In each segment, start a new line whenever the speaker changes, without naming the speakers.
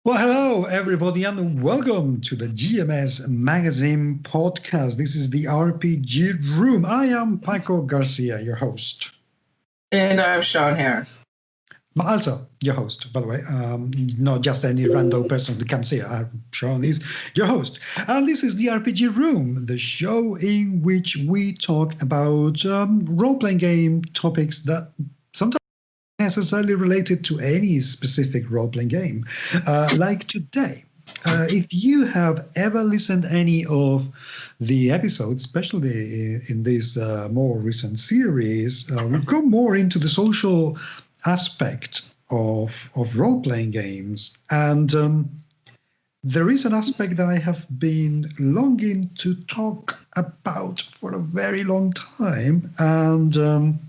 Well, hello, everybody, and welcome to the GMS Magazine podcast. This is the RPG Room. I am Paco Garcia, your host.
And I'm Shawn Harris.
But also your host, by the way, not just any random person who comes here. Shawn is your host. And this is the RPG Room, the show in which we talk about role-playing game topics that sometimes necessarily related to any specific role-playing game, like today. If you have ever listened any of the episodes, especially in this more recent series, we've gone more into the social aspect of role-playing games. And there is an aspect that I have been longing to talk about for a very long time. And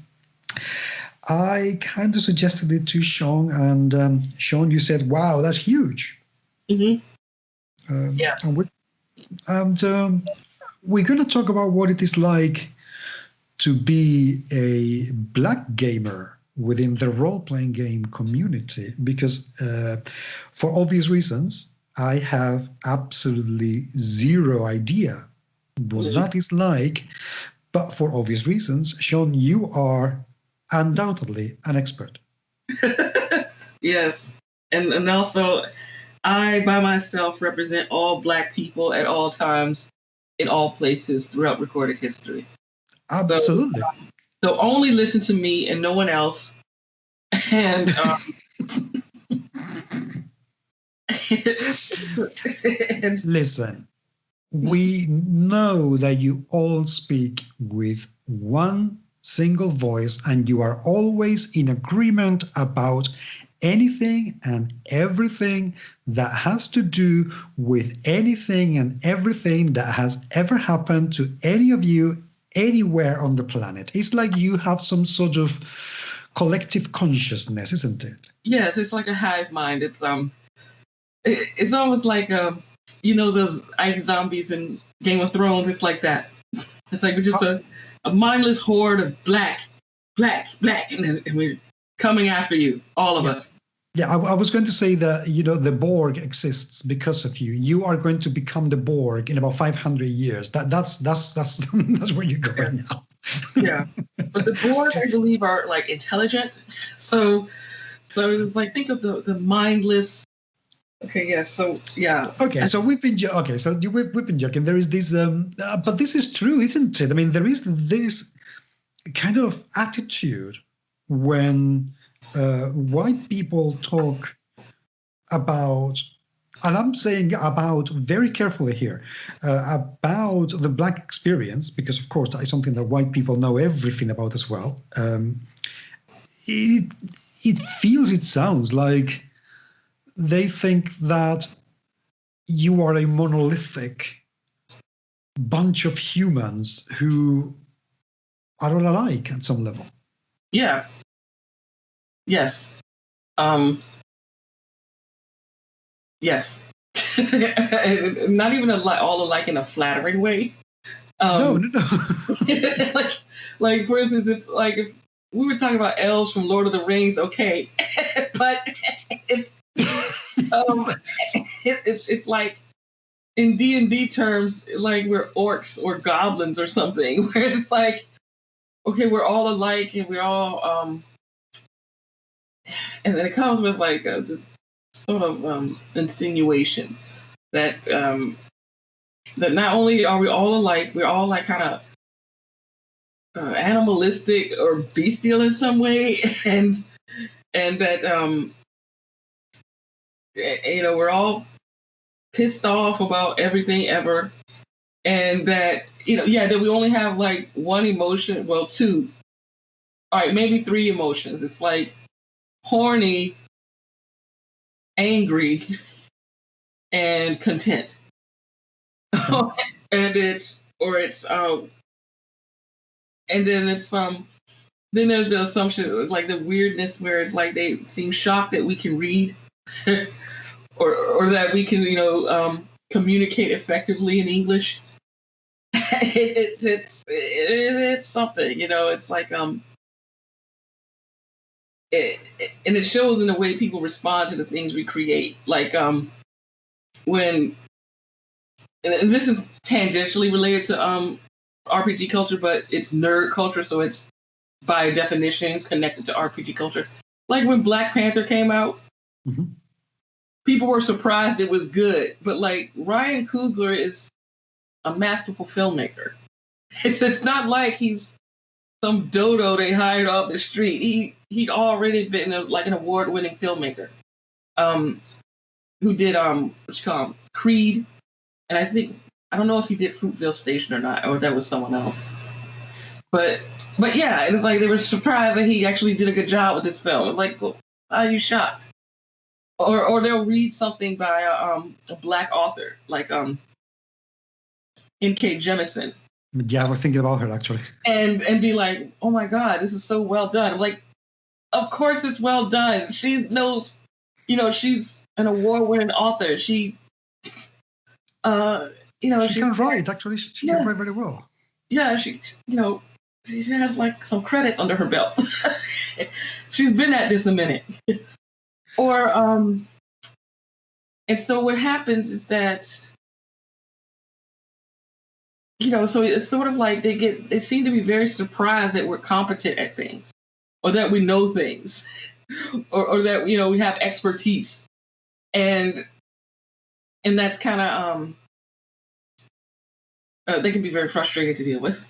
I kind of suggested it to Shawn, and Shawn, you said, "Wow, that's huge."
Mm-hmm.
Yeah. And we're going to talk about what it is like to be a black gamer within the role-playing game community, because for obvious reasons, I have absolutely zero idea what that is like. But for obvious reasons, Shawn, you are undoubtedly an expert.
Yes. And also, I, by myself, represent all Black people at all times, in all places throughout recorded history.
Absolutely.
So only listen to me and no one else. And
listen, we know that you all speak with one single voice and you are always in agreement about anything and everything that has to do with anything and everything that has ever happened to any of you anywhere on the planet. It's like you have some sort of collective consciousness, isn't it?
Yes, it's like a hive mind. It's almost like those ice zombies in Game of Thrones. It's like that. It's like just a mindless horde of black, and we're coming after you, all of us.
Yeah, I was going to say that, the Borg exists because of you. You are going to become the Borg in about 500 years. That's where you're going now.
Yeah, but the Borg, I believe, are like intelligent. So it's like, think of the mindless. Okay, yeah. So yeah.
Okay, so we've been we've been joking. There is this, but this is true, isn't it? I mean, there is this kind of attitude when white people talk about, and I'm saying about very carefully here, about the Black experience, because of course that is something that white people know everything about as well. It sounds like they think that you are a monolithic bunch of humans who are all alike at some level.
Yeah. Yes. Yes. Not even all alike in a flattering way.
No.
like for instance, if we were talking about elves from Lord of the Rings, okay, but it's like in D&D terms, like we're orcs or goblins or something, where it's like, okay, we're all alike and we're all and then it comes with like this sort of insinuation that that not only are we all alike, we're all like kind of animalistic or bestial in some way, and that we're all pissed off about everything ever, and that that we only have like one emotion, well, two, all right, maybe three emotions. It's like horny, angry, and content. And then there's the assumption, like the weirdness where it's like they seem shocked that we can read or that we can communicate effectively in English. It's something, it's like and it shows in the way people respond to the things we create. Like when, and this is tangentially related to RPG culture, but it's nerd culture, so it's by definition connected to RPG culture. Like when Black Panther came out, people were surprised it was good, but like Ryan Coogler is a masterful filmmaker. It's not like he's some dodo they hired off the street. He'd already been like an award-winning filmmaker, who did what you call him, Creed, and I don't know if he did Fruitvale Station or not, or if that was someone else. But yeah, it was like they were surprised that he actually did a good job with this film. Like, well, are you shocked? Or they'll read something by a Black author, like N.K. Jemisin.
Yeah, I was thinking about her actually.
And be like, oh my God, this is so well done. I'm like, of course it's well done. She knows, she's an award-winning author. She, she
can write. Actually, she can write very well.
Yeah, she has like some credits under her belt. She's been at this a minute. Or, and so what happens is that, so it's sort of like they seem to be very surprised that we're competent at things, or that we know things, or that, we have expertise. And that's kind of, they can be very frustrating to deal with.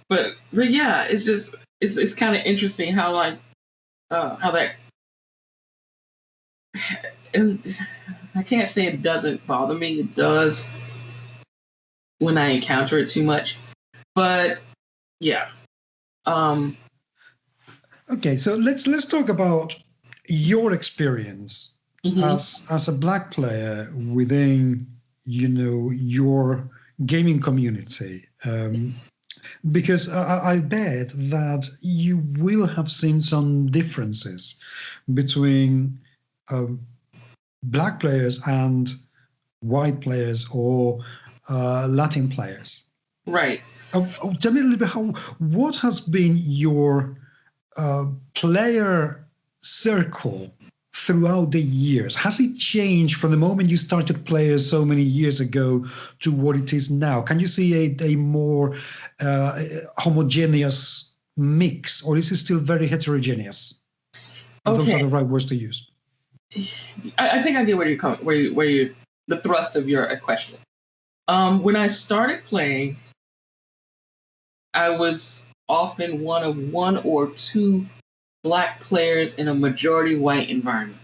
but yeah, it's kind of interesting how like, how that, I can't say it doesn't bother me. It does when I encounter it too much. But yeah.
Okay, so let's talk about your experience as a Black player within your gaming community. Because I bet that you will have seen some differences between Black players and white players or Latin players.
Right.
Tell me a little bit what has been your player circle throughout the years? Has it changed from the moment you started playing so many years ago to what it is now? Can you see a more homogeneous mix, or is it still very heterogeneous?
Okay.
Those are the right words to use.
I think I get where you the thrust of your question. When I started playing, I was often one of one or two Black players in a majority white environment.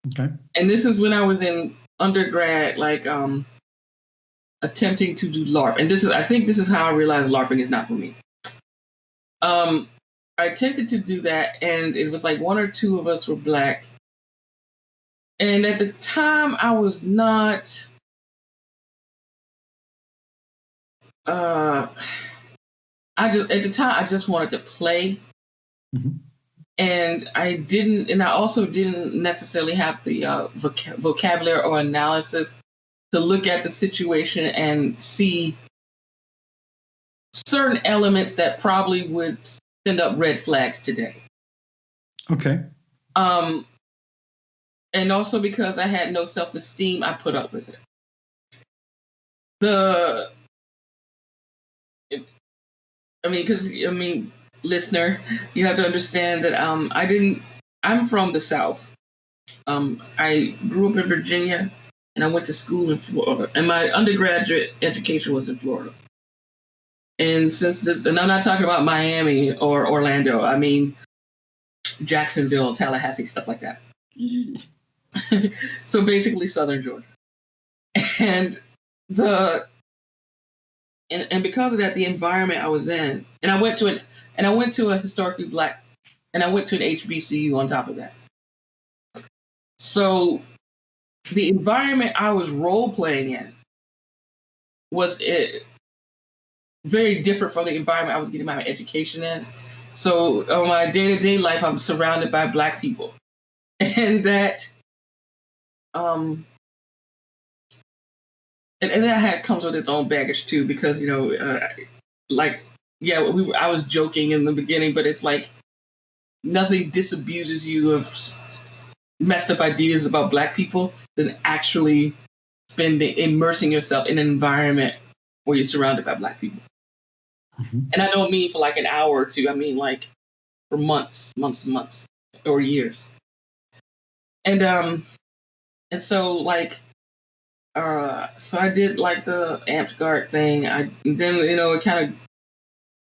Okay.
And this is when I was in undergrad, like attempting to do LARP. And I think this is how I realized LARPing is not for me. I attempted to do that, and it was like one or two of us were Black. And at the time, I was not. At the time I just wanted to play, and I also didn't necessarily have the vocabulary or analysis to look at the situation and see certain elements that probably would send up red flags today.
Okay.
And also because I had no self-esteem, I put up with it. Listener, you have to understand that I'm from the South. I grew up in Virginia, and I went to school in Florida, and my undergraduate education was in Florida. And and I'm not talking about Miami or Orlando, I mean Jacksonville, Tallahassee, stuff like that. So basically Southern Georgia. And and because of that, the environment I was in, and I went to a historically Black, and I went to an HBCU on top of that. So the environment I was role playing in was very different from the environment I was getting my education in. So on my day-to-day life, I'm surrounded by Black people, and that and that comes with its own baggage too, because I was joking in the beginning, but it's like nothing disabuses you of messed up ideas about Black people than actually immersing yourself in an environment where you're surrounded by Black people.
Mm-hmm.
And I don't mean for like an hour or two. I mean like for months or years. And so like so I did like the Amped Guard thing. Then it kind of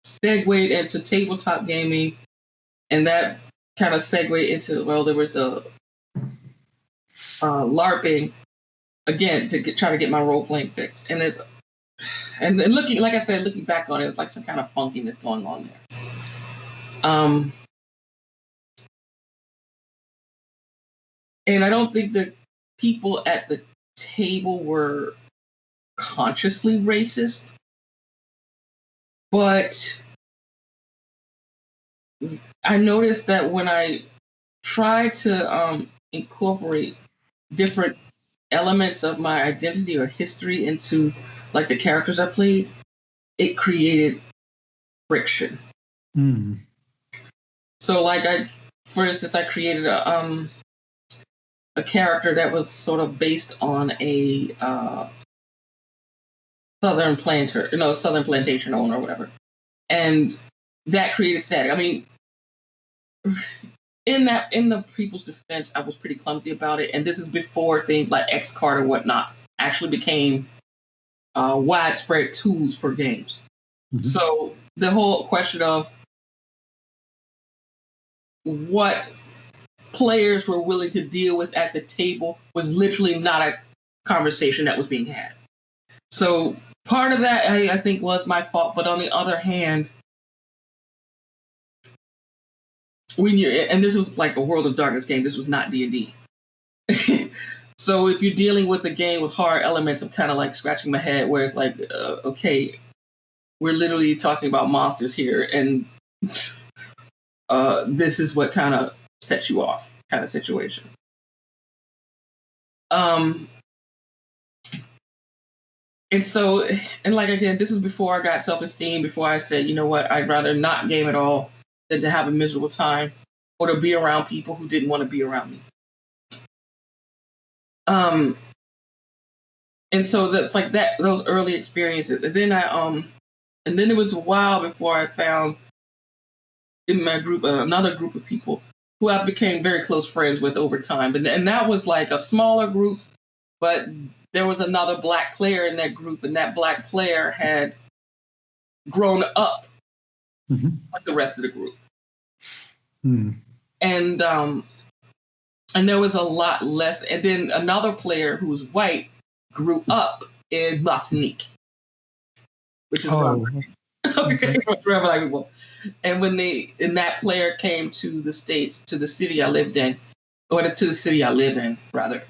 segued into tabletop gaming, and that kind of segued into there was a LARPing again to try to get my role playing fix, and looking, like I said, looking back on it, it's like some kind of funkiness going on there. And I don't think the people at the table were consciously racist, but I noticed that when I tried to incorporate different elements of my identity or history into like the characters I played, it created friction.
Mm.
So like for instance, I created a character that was sort of based on a southern plantation owner or whatever. And that created static. I mean, in the people's defense, I was pretty clumsy about it. And this is before things like X-Card or whatnot actually became widespread tools for games. Mm-hmm. So the whole question of what players were willing to deal with at the table was literally not a conversation that was being had. So part of that, I think, was my fault. But on the other hand, and this was like a World of Darkness game. This was not D&D. So if you're dealing with a game with hard elements, I'm kind of like scratching my head where it's like, okay, we're literally talking about monsters here. And this is what kind of sets you off kind of situation. And so, and like, again, this is before I got self-esteem, before I said, you know what, I'd rather not game at all than to have a miserable time or to be around people who didn't want to be around me. And so that's like that, those early experiences. And then and then it was a while before I found in my group, another group of people who I became very close friends with over time. And that was like a smaller group, but there was another Black player in that group, and that Black player had grown up like the rest of the group.
Mm.
And there was a lot less. And then another player who was white grew up in Martinique, which is okay. Black people. And that player came to the States, to the city I lived in, or to the city I live in, rather,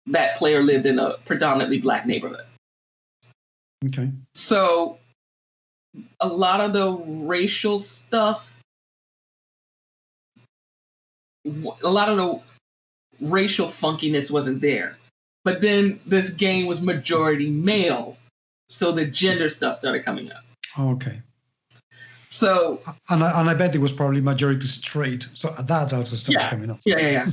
that player lived in a predominantly Black neighborhood.
Okay.
So a lot of the racial stuff, a lot of the racial funkiness wasn't there. But then this game was majority male, so the gender stuff started coming up.
Okay.
So
and I bet it was probably majority straight, so that also started coming up.
Yeah.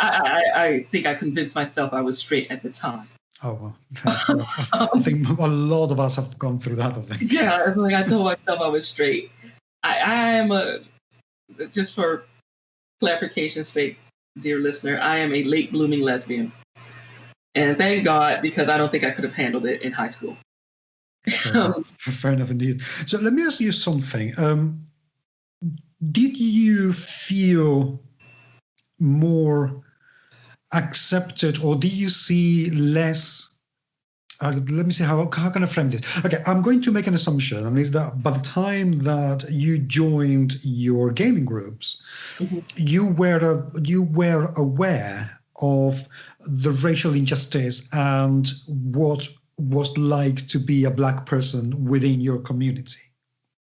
I think I convinced myself I was straight at the time.
Oh, well. I think a lot of us have gone through that. I think.
Yeah, it's like I told myself I was straight. I am just for clarification's sake, dear listener, I am a late blooming lesbian. And thank God, because I don't think I could have handled it in high school.
Fair enough indeed. So let me ask you something. Did you feel more accepted, or did you see less? Let me see, how can I frame this? Okay, I'm going to make an assumption, and is that by the time that you joined your gaming groups, you were aware of the racial injustice and what was like to be a Black person within your community.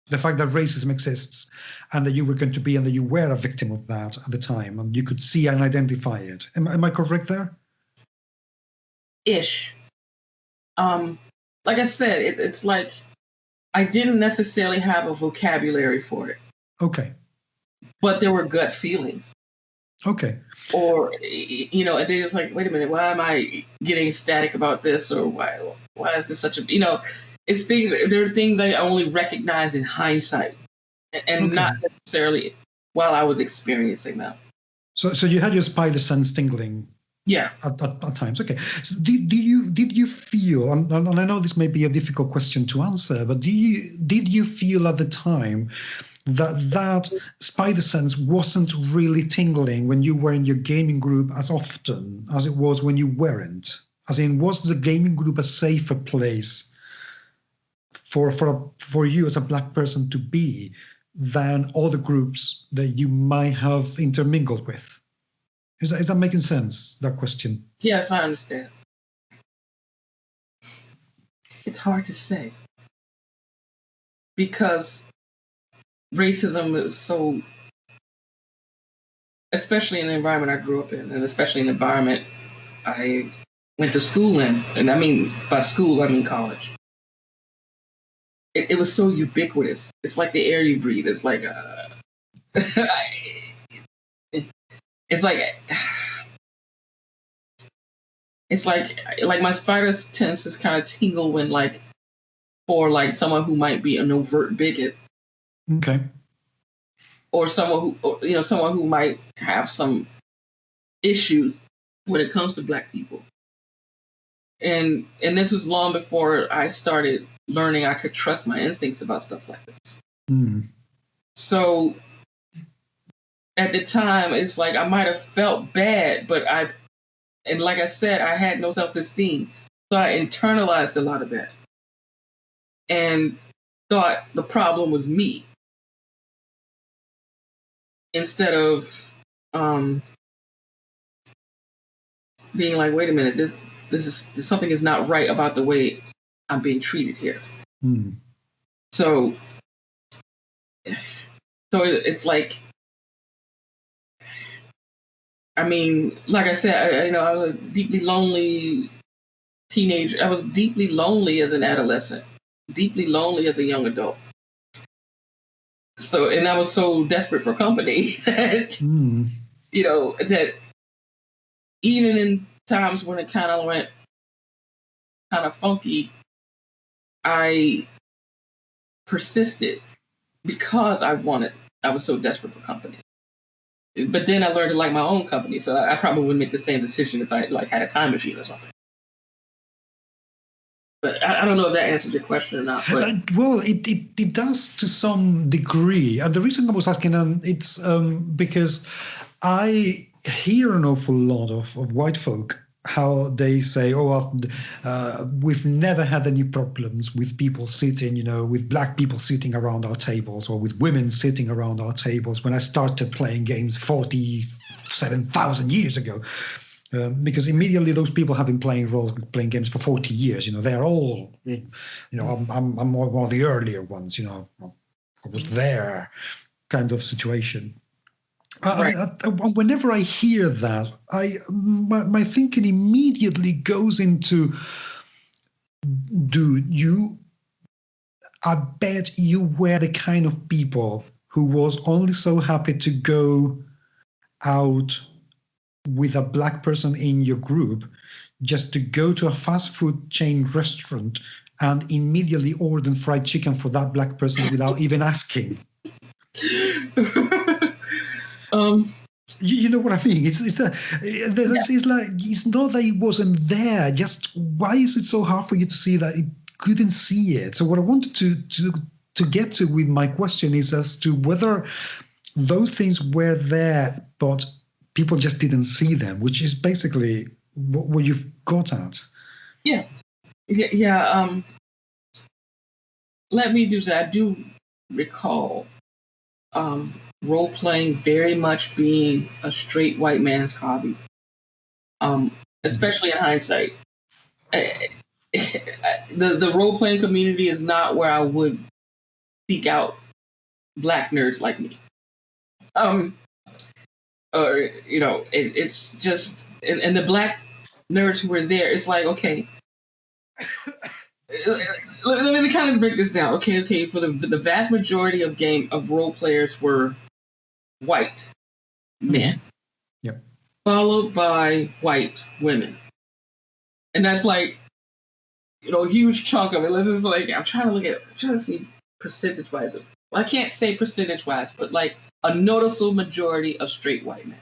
The fact that racism exists and that you were going to be, and that you were a victim of that at the time, and you could see and identify it. Am I correct there?
Ish. Like I said, it's like I didn't necessarily have a vocabulary for it.
Okay.
but there were gut feelings.
Okay.
Or, you know, and then it's like, wait a minute, why am I getting ecstatic about this? Or why is this such a, you know, it's things, there are things I only recognize in hindsight and not necessarily while I was experiencing them.
So you had your spider sense tingling.
Yeah.
At times. Okay. So did you feel, and I know this may be a difficult question to answer, but did you feel at the time that spider sense wasn't really tingling when you were in your gaming group as often as it was when you weren't? As in, was the gaming group a safer place for you as a Black person to be than other groups that you might have intermingled with? Is that making sense, that question?
Yes, I understand. It's hard to say because racism is so, especially in the environment I grew up in, and especially in the environment I went to school in, and I mean, by school, I mean college. It was so ubiquitous. It's like the air you breathe. It's like, it's like my spider senses kind of tingle when like, for like someone who might be an overt bigot.
Okay.
Or someone who might have some issues when it comes to Black people. And this was long before I started learning I could trust my instincts about stuff like this.
Mm.
So at the time, it's like I might have felt bad, but and like I said, I had no self-esteem. So I internalized a lot of that and thought the problem was me. Instead of being like, wait a minute, this something is not right about the way I'm being treated here.
Mm.
So it's like, I mean, like I said, I was a deeply lonely teenager. I was deeply lonely as an adolescent, deeply lonely as a young adult. So, and I was so desperate for company that, you know, that even in times when it kind of went kind of funky, I persisted because I was so desperate for company. But then I learned to like my own company, so I probably wouldn't make the same decision if I like had a time machine or something. But I don't know if that answers your question or not. But
well, it does to some degree. And the reason I was asking, it's because I hear an awful lot of white folk how they say, we've never had any problems with people sitting, with Black people sitting around our tables or with women sitting around our tables when I started playing games 47,000 years ago. Because immediately those people have been playing role-playing games for 40 years. They're all, I'm one of the earlier ones. I was there, kind of situation.
right.
Whenever I hear that, my thinking immediately goes into, I bet you were the kind of people who was only so happy to go out with a Black person in your group just to go to a fast food chain restaurant and immediately order fried chicken for that Black person without even asking. You know what I mean? It's like it's not that it wasn't there. Just why is it so hard for you to see that it couldn't see it? So what I wanted to get to with my question is as to whether those things were there, but people just didn't see them, which is basically what you've got at.
Yeah. Let me do that. I do recall role-playing very much being a straight white man's hobby, especially in hindsight. The role-playing community is not where I would seek out Black nerds like me. Or, it's just, and the Black nerds who were there, it's like, okay, let me kind of break this down. Okay, for the vast majority of role players were white men,
Yep.
followed by white women. And that's like, a huge chunk of it. This is like, I'm trying to see percentage-wise. Well, I can't say percentage-wise, but like a noticeable majority of straight white men.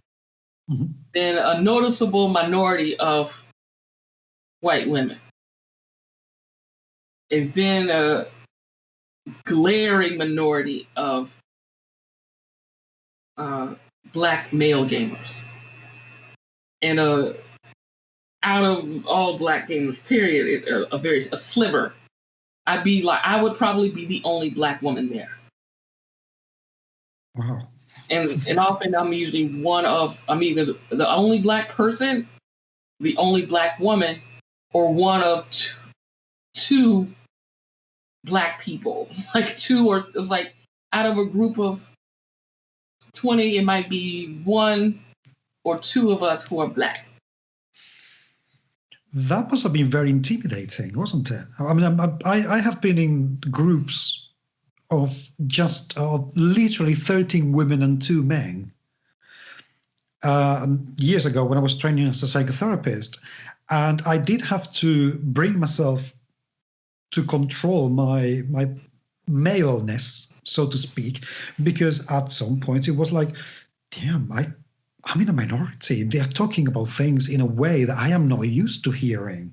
Mm-hmm.
Then a noticeable minority of white women. And then a glaring minority of black male gamers. And out of all black gamers, period, a sliver. I would probably be the only black woman there.
Wow.
And often I'm usually I'm either the only black person, the only black woman, or one of two black people. Like it's like out of a group of 20, it might be one or two of us who are black.
That must have been very intimidating, wasn't it? I mean, I have been in groups of just literally 13 women and 2 men years ago when I was training as a psychotherapist. And I did have to bring myself to control my maleness, so to speak, because at some point it was like, damn, I'm in a minority. They are talking about things in a way that I am not used to hearing.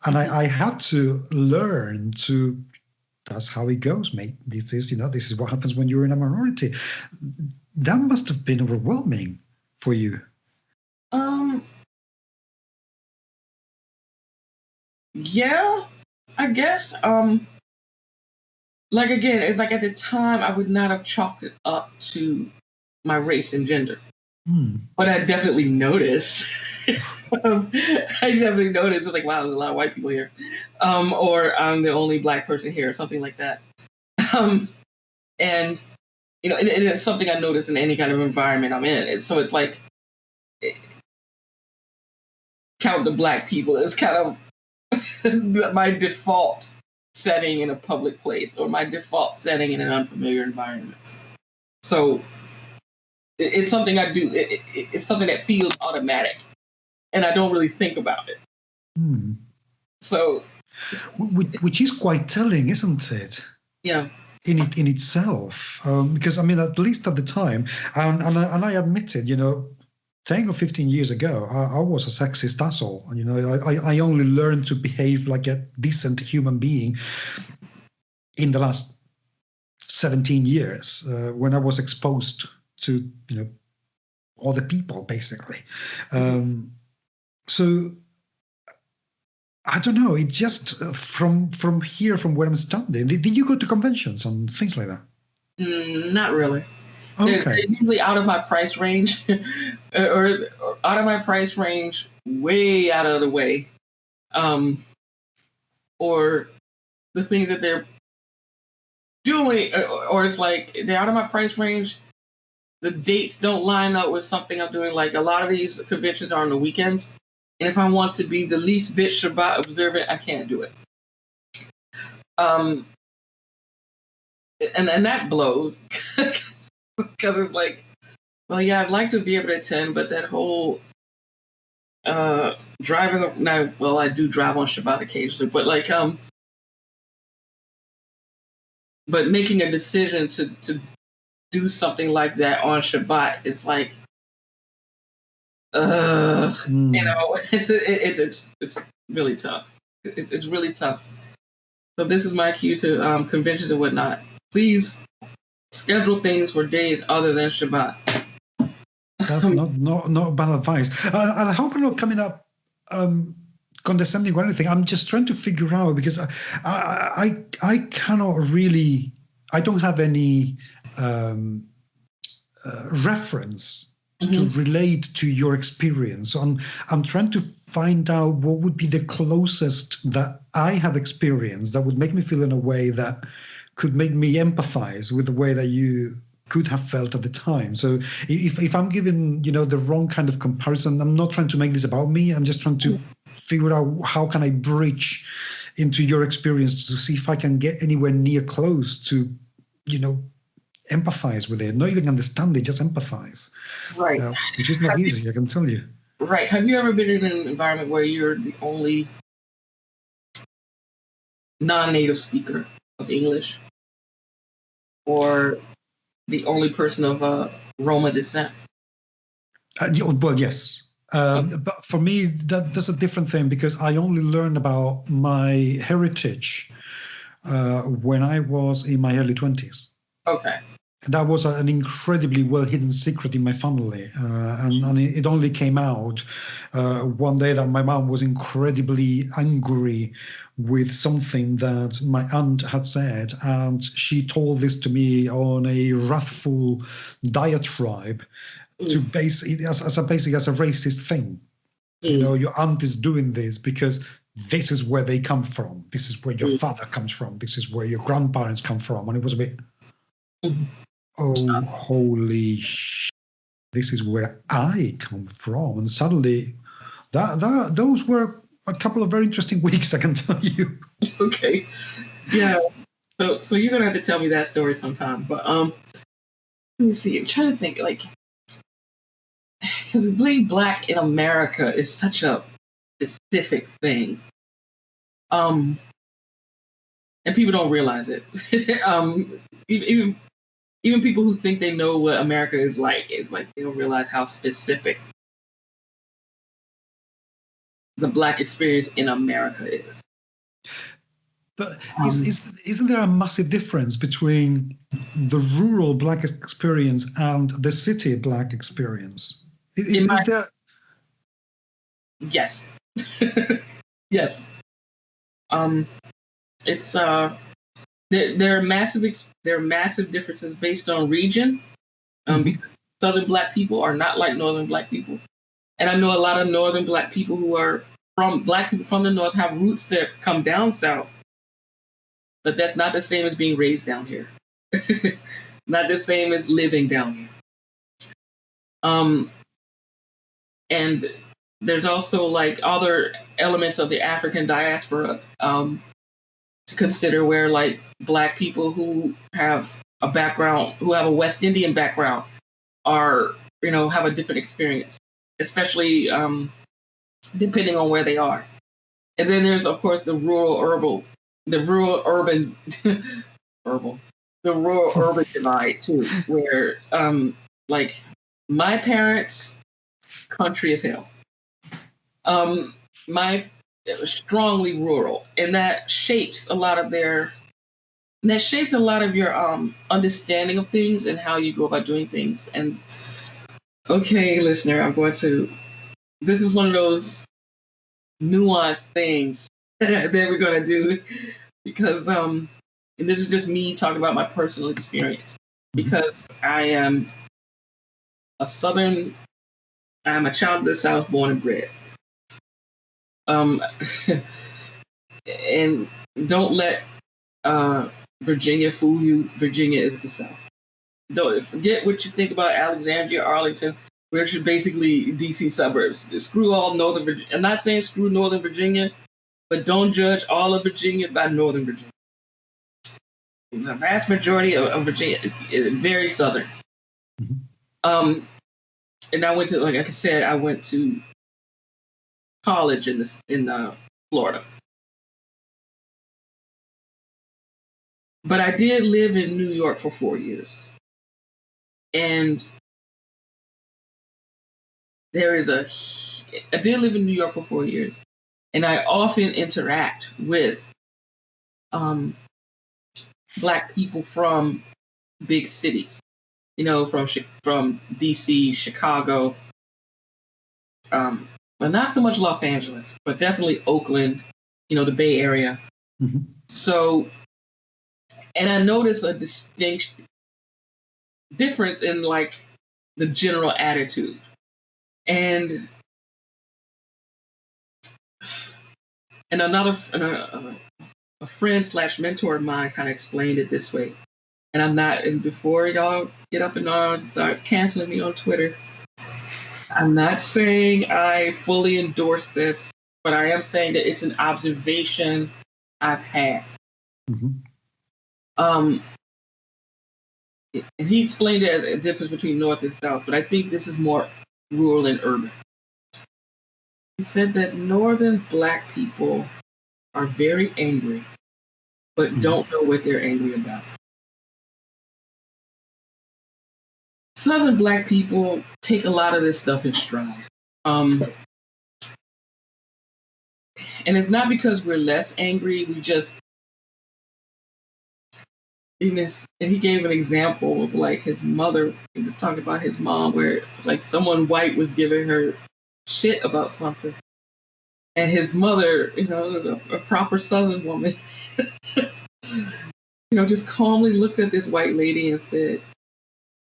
And I had to learn to, that's how it goes, mate. This is what happens when you're in a minority. That must have been overwhelming for you.
Yeah, I guess. Like again, it's like at the time I would not have chalked it up to my race and gender. But I definitely noticed. It's like, wow, there's a lot of white people here. Or I'm the only black person here, or something like that. And it's something I notice in any kind of environment I'm in. So it's like, count the black people. It's kind of my default setting in a public place, or my default setting in an unfamiliar environment. So it's something I do. It's something that feels automatic, and I don't really think about it. So,
which is quite telling, isn't it?
Yeah.
In itself, because I mean, at least at the time, and I admit it, 10 or 15 years ago, I was a sexist asshole. I only learned to behave like a decent human being in the last 17 years when I was exposed to other people, basically. So I don't know. It just from here, from where I'm standing. Did you go to conventions and things like that?
Not really.
Okay.
They're usually out of my price range, or out of my price range, way out of the way, or the things that they're doing, or it's like they're out of my price range. The dates don't line up with something I'm doing. Like a lot of these conventions are on the weekends, and if I want to be the least bit Shabbat observant, I can't do it. And that blows. Because it's like, well, yeah, I'd like to be able to attend, but that whole driving now, well, I do drive on Shabbat occasionally, but like but making a decision to do something like that on Shabbat is like, it's really tough. It's really tough. So this is my cue to conventions and whatnot. Please schedule things for days other than Shabbat.
That's not bad advice. And I hope I'm not coming up condescending or anything. I'm just trying to figure out, because I cannot really, I don't have any reference to relate to your experience. So I'm trying to find out what would be the closest that I have experienced that would make me feel in a way that could make me empathize with the way that you could have felt at the time. So if I'm giving, the wrong kind of comparison, I'm not trying to make this about me. I'm just trying to figure out how can I bridge into your experience to see if I can get anywhere near close to, empathize with it, not even understand it, just empathize.
Right.
Which is not easy, I can tell you.
Right. Have you ever been in an environment where you're the only non-native speaker of English, or the only person of Roma descent?
Well, yes. But for me, that's a different thing, because I only learned about my heritage when I was in my early 20s.
Okay.
That was an incredibly well-hidden secret in my family. And it only came out one day that my mom was incredibly angry with something that my aunt had said. And she told this to me on a wrathful diatribe to base it as a racist thing. You know, your aunt is doing this because this is where they come from. This is where your father comes from. This is where your grandparents come from. And it was a bit, oh, holy shit, this is where I come from. And suddenly, those were a couple of very interesting weeks, I can tell you.
Okay. Yeah. So you're gonna have to tell me that story sometime. But let me see. I'm trying to think, like, because being Black in America is such a specific thing. And people don't realize it. Even people who think they know what America is like they don't realize how specific the Black experience in America is.
But isn't there a massive difference between the rural Black experience and the city Black experience? Is there?
Yes. Yes. It's there are massive differences based on region. Because Southern Black people are not like Northern Black people, and I know a lot of Northern Black people who are Black people from the North have roots that come down South, but that's not the same as being raised down here. Not the same as living down here. And there's also like other elements of the African diaspora to consider, where like Black people who have a background, who have a West Indian background, are, have a different experience, especially depending on where they are. And then there's, of course, the rural urban divide too, where like my parents, country as hell. My strongly rural, and that shapes a lot of your understanding of things and how you go about doing things. And okay, listener, this is one of those nuanced things that we're going to do, because and this is just me talking about my personal experience, because I am a child of the South, born and bred. And don't let Virginia fool you. Virginia is the South. Don't forget what you think about Alexandria, Arlington, which are basically DC suburbs. Screw all Northern Virginia. I'm not saying screw Northern Virginia, but don't judge all of Virginia by Northern Virginia. The vast majority of Virginia is very Southern. And I went to, like I said, I went to college in Florida. But I did live in New York for 4 years. And I did live in New York for 4 years. And I often interact with Black people from big cities, from DC, Chicago, well, not so much Los Angeles, but definitely Oakland, the Bay Area. So, and I noticed a distinct difference in like the general attitude. And a friend / mentor of mine kind of explained it this way. And before y'all get up in arms and start canceling me on Twitter, I'm not saying I fully endorse this, but I am saying that it's an observation I've had. and he explained it as a difference between North and South, but I think this is more rural and urban. He said that Northern Black people are very angry, but don't know what they're angry about. Southern Black people take a lot of this stuff in stride. And it's not because we're less angry, we just, and he gave an example of like his mother. He was talking about his mom, where like someone white was giving her shit about something, and his mother, a proper Southern woman, just calmly looked at this white lady and said,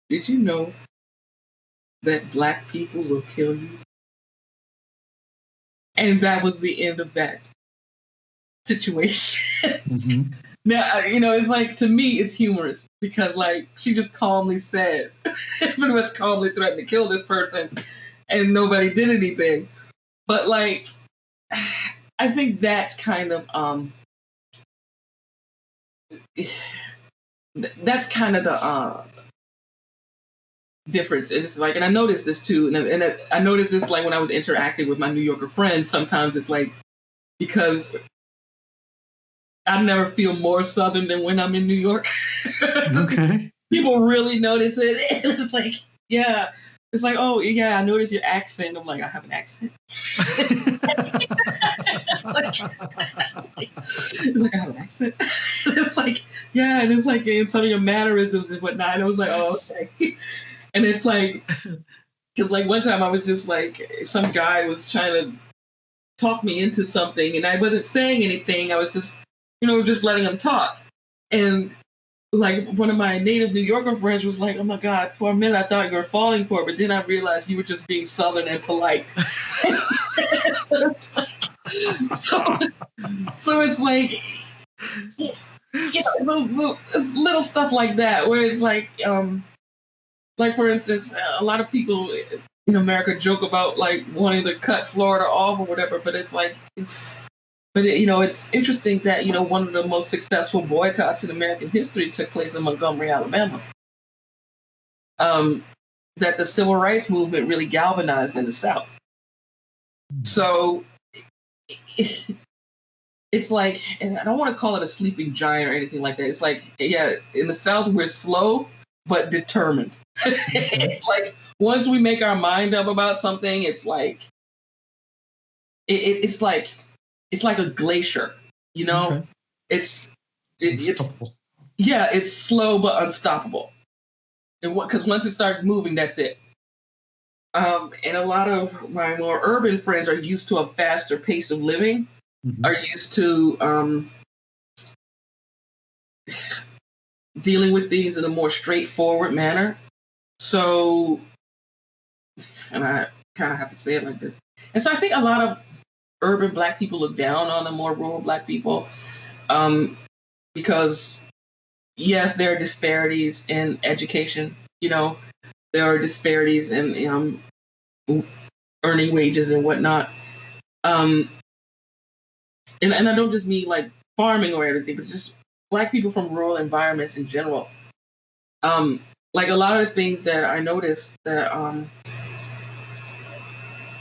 "Did you know that Black people will kill you?" And that was the end of that situation. Mm-hmm. Now, it's like, to me, it's humorous because, like, she just calmly said, pretty much calmly threatened to kill this person, and nobody did anything. But, like, I think that's kind of, that's kind of the difference. And it's like, and I noticed this too, and I noticed this, like, when I was interacting with my New Yorker friends. Sometimes it's like, because I never feel more Southern than when I'm in New York. Okay. People really notice it. And it's like, yeah. It's like, oh, yeah, I notice your accent. I'm like, I have an accent. It's like, I have an accent. It's like, yeah. And it's like, in some of your mannerisms and whatnot. And I was like, oh, okay. And it's like, because like one time I was just like, some guy was trying to talk me into something and I wasn't saying anything. I was just, just letting him talk. And like one of my native New Yorker friends was like, oh my God, for a minute I thought you were falling for it, but then I realized you were just being Southern and polite. So it's like, it's little stuff like that where it's like for instance, a lot of people in America joke about like wanting to cut Florida off or whatever, but it's like, it's interesting that, one of the most successful boycotts in American history took place in Montgomery, Alabama. That the civil rights movement really galvanized in the South. So it's like, and I don't want to call it a sleeping giant or anything like that. It's like, yeah, in the South, we're slow, but determined. It's like, once we make our mind up about something, it's like, it's like a glacier, Okay. It's it's slow but unstoppable. And because once it starts moving, that's it. And a lot of my more urban friends are used to a faster pace of living, are used to dealing with things in a more straightforward manner. So, and I kind of have to say it like this. And so I think a lot of urban Black people look down on the more rural Black people because, yes, there are disparities in education. There are disparities in earning wages and whatnot. And I don't just mean like farming or everything, but just Black people from rural environments in general. Like a lot of the things that I noticed that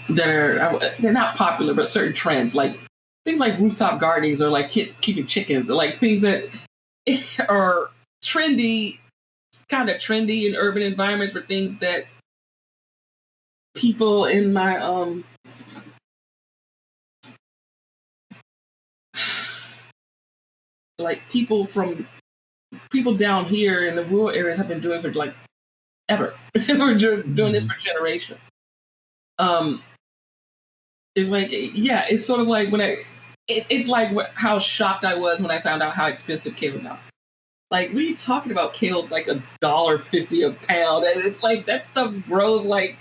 they're not popular, but certain trends, like things like rooftop gardens or like keeping chickens, or like things that are trendy, kind of trendy in urban environments, for things that people in my like people down here in the rural areas have been doing for like ever. We're doing this for generations. It's like, yeah, it's sort of like it's like how shocked I was when I found out how expensive kale got. Like, what are you talking about? Kale's like $1.50 a pound, and it's like that stuff grows like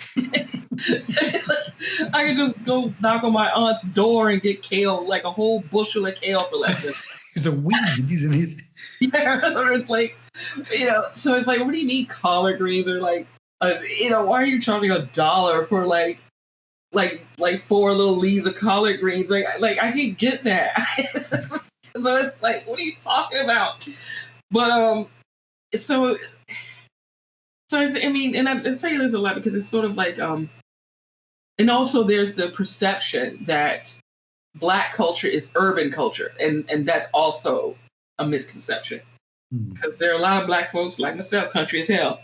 I could just go knock on my aunt's door and get kale, like a whole bushel of kale for less than.
It's a weed, isn't it?
Yeah, it's like, so it's like, what do you mean collard greens are like, why are you charging $1 for like 4 little leaves of collard greens? Like I can get that. So it's like, what are you talking about? But so So I mean, and I say this a lot because it's sort of like, and also there's the perception that Black culture is urban culture, and that's also a misconception because there are a lot of Black folks like myself, country as hell,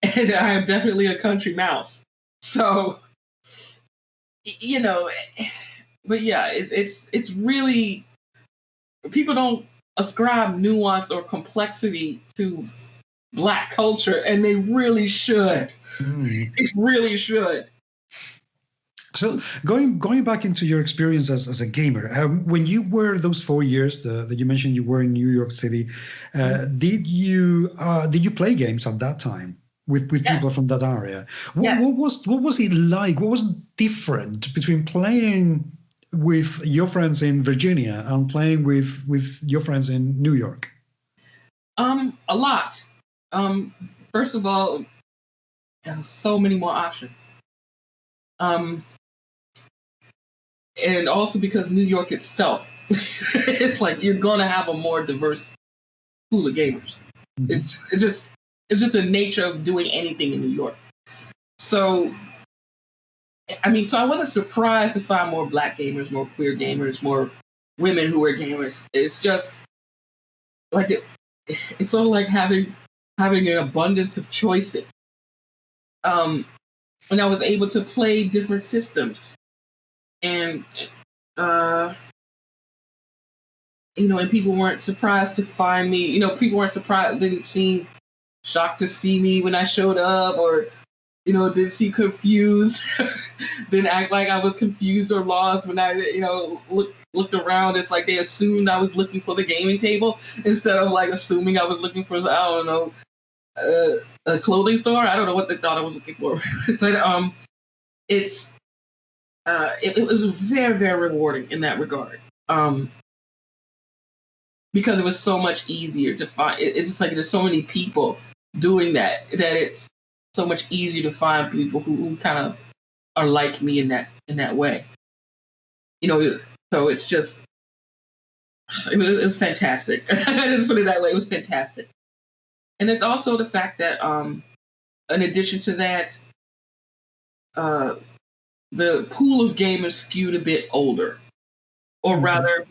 and I am definitely a country mouse. So, you know, but yeah, it's really, people don't ascribe nuance or complexity to Black culture, and they really should. It really should.
So going back into your experience as a gamer, when you were those 4 years that you mentioned you were in New York City, did you play games at that time with people from that area? What was it like? What was different between playing with your friends in Virginia and playing with your friends in New York?
A lot. First of all, so many more options. And also because New York itself, it's like you're going to have a more diverse pool of gamers. It's just the nature of doing anything in New York. So, I mean, so I wasn't surprised to find more Black gamers, more queer gamers, more women who were gamers. It's just like it's sort of like having an abundance of choices. And I was able to play different systems. And and people weren't surprised to find me. People weren't surprised, didn't seem shocked to see me when I showed up, or didn't seem confused, didn't act like I was confused or lost when I looked around. It's like they assumed I was looking for the gaming table instead of like assuming I was looking for, I don't know, a clothing store. I don't know what they thought I was looking for, but it was very, very rewarding in that regard, because it was so much easier to find. It's just like there's so many people doing that it's so much easier to find people who kind of are like me in that way. So it's just it was fantastic. Let's put it that way. It was fantastic, and it's also the fact that in addition to that, the pool of gamers skewed a bit older, or rather,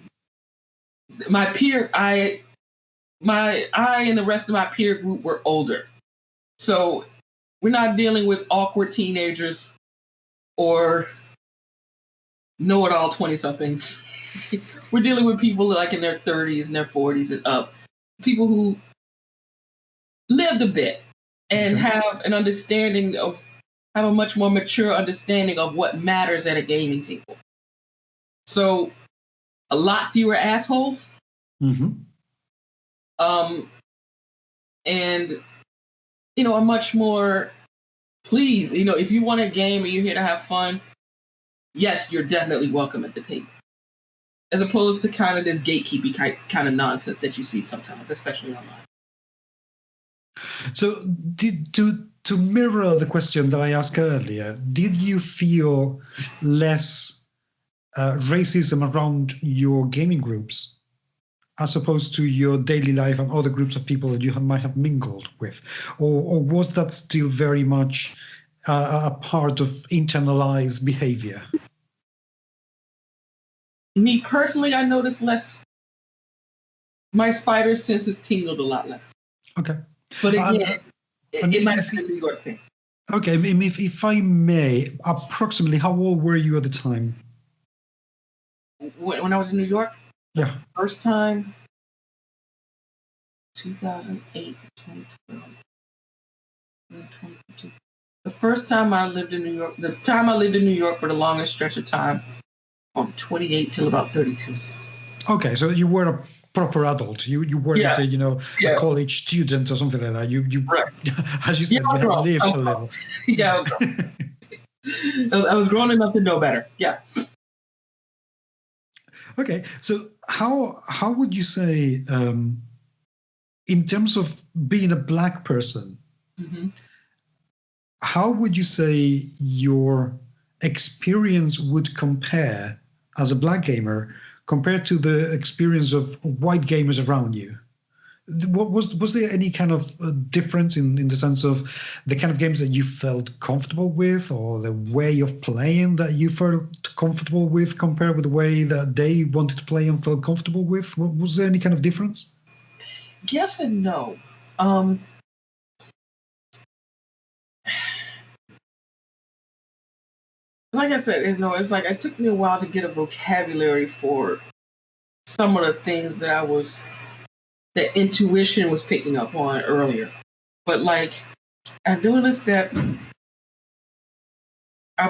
I and the rest of my peer group were older. So we're not dealing with awkward teenagers or know-it-all 20-somethings. We're dealing with people like in their 30s and their 40s and up, people who lived a bit and have a much more mature understanding of what matters at a gaming table. So a lot fewer assholes. And a much more, please, if you want a game and you're here to have fun, yes, you're definitely welcome at the table. As opposed to kind of this gatekeeping kind of nonsense that you see sometimes, especially online.
So to mirror the question that I asked earlier, did you feel less racism around your gaming groups as opposed to your daily life and other groups of people that you might have mingled with? Or was that still very much a part of internalized behavior?
Me personally, I noticed less. My spider senses tingled a lot less.
Okay.
But again, it might have been a New York thing.
Okay, if I may, approximately how old were you at the time?
When I was in New York?
Yeah.
First time, 2008 to 2012. 2022. The first time I lived in New York, the time I lived in New York for the longest stretch of time, from 28 till about 32.
Okay, so you were a proper adult. You weren't a college student or something like that. You
right.
As you said, you had lived a little.
Yeah, I was grown enough to know better. Yeah.
Okay, so how would you say, in terms of being a Black person, how would you say your experience would compare as a Black gamer compared to the experience of white gamers around you? Was there any kind of difference in the sense of the kind of games that you felt comfortable with, or the way of playing that you felt comfortable with, compared with the way that they wanted to play and felt comfortable with? Was there any kind of difference?
Yes and no. Like I said, it's like it took me a while to get a vocabulary for some of the things that intuition was picking up on earlier. But like, I noticed that I